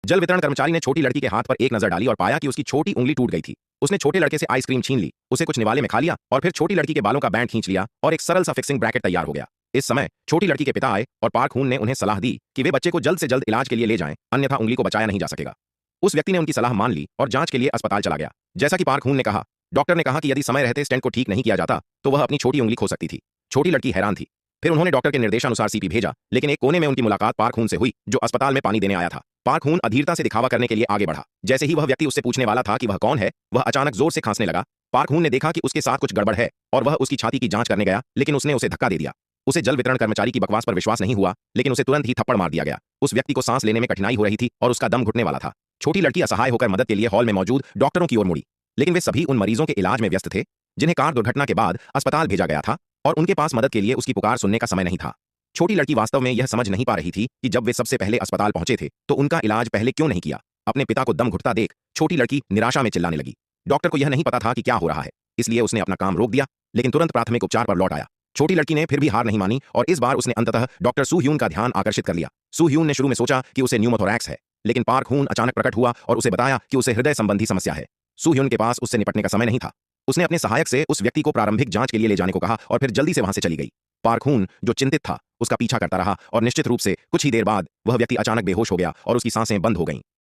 जल वितरण कर्मचारी ने छोटी लड़की के हाथ पर एक नजर डाली और पाया कि उसकी छोटी उंगली टूट गई थी। उसने छोटे लड़के से आइसक्रीम छीन ली, उसे कुछ निवाले में खा लिया और फिर छोटी लड़की के बालों का बैंड खींच लिया और एक सरल सा फिक्सिंग ब्रैकेट तैयार हो गया। इस समय छोटी लड़की के पिता आए और पार्क हून ने उन्हें सलाह दी कि वे बच्चे को जल्द से जल्द इलाज के लिए ले जाएं, अन्यथा उंगली को बचाया नहीं जा सकेगा। उस व्यक्ति ने उनकी सलाह मान ली और जांच के लिए अस्पताल चला गया। जैसा कि पार्क हून ने कहा, डॉक्टर ने कहा कि यदि समय रहते स्टेंट को ठीक नहीं किया जाता तो वह अपनी छोटी उंगली खो सकती थी। छोटी लड़की हैरान थी। फिर उन्होंने डॉक्टर के निर्देशानुसार सीपी भेजा, लेकिन एक कोने में उनकी मुलाकात पार्क हून से हुई, जो अस्पताल में पानी देने आया था। पार्क हून अधीरता से दिखावा करने के लिए आगे बढ़ा। जैसे ही वह व्यक्ति उससे पूछने वाला था कि वह कौन है, वह अचानक जोर से खांसने लगा। पार्क हून ने देखा कि उसके साथ कुछ गड़बड़ है और वह उसकी छाती की जांच करने गया, लेकिन उसने उसे धक्का दे दिया। उसे जल वितरण कर्मचारी की बकवास पर विश्वास नहीं हुआ, लेकिन उसे तुरंत ही थप्पड़ मार दिया गया। उस व्यक्ति को सांस लेने में कठिनाई हो रही थी और उसका दम घुटने वाला था। छोटी लड़की असहाय होकर मदद के लिए हॉल में मौजूद डॉक्टरों की ओर मुड़ी, लेकिन वे सभी उन मरीजों के इलाज में व्यस्त थे जिन्हें कार दुर्घटना के बाद अस्पताल भेजा गया था और उनके पास मदद के लिए उसकी पुकार सुनने का समय नहीं था। छोटी लड़की वास्तव में यह समझ नहीं पा रही थी कि जब वे सबसे पहले अस्पताल पहुंचे थे तो उनका इलाज पहले क्यों नहीं किया। अपने पिता को दम घुटता देख छोटी लड़की निराशा में चिल्लाने लगी। डॉक्टर को यह नहीं पता था कि क्या हो रहा है, इसलिए उसने अपना काम रोक दिया, लेकिन तुरंत प्राथमिक उपचार पर लौट आया। छोटी लड़की ने फिर भी हार नहीं मानी और इस बार उसने अंततः डॉक्टर सू ह्यून का ध्यान आकर्षित कर लिया। सू ह्यून ने शुरू में सोचा कि उसे न्यूमोथोरैक्स है, लेकिन पार्क हून अचानक प्रकट हुआ और उसे बताया कि उसे हृदय संबंधी समस्या है। सू ह्यून के पास उससे निपटने का समय नहीं था। उसने अपने सहायक से उस व्यक्ति को प्रारंभिक जांच के लिए ले जाने को कहा और फिर जल्दी से वहां से चली गई। पार्क हून, जो चिंतित था, उसका पीछा करता रहा और निश्चित रूप से कुछ ही देर बाद वह व्यक्ति अचानक बेहोश हो गया और उसकी सांसें बंद हो गईं।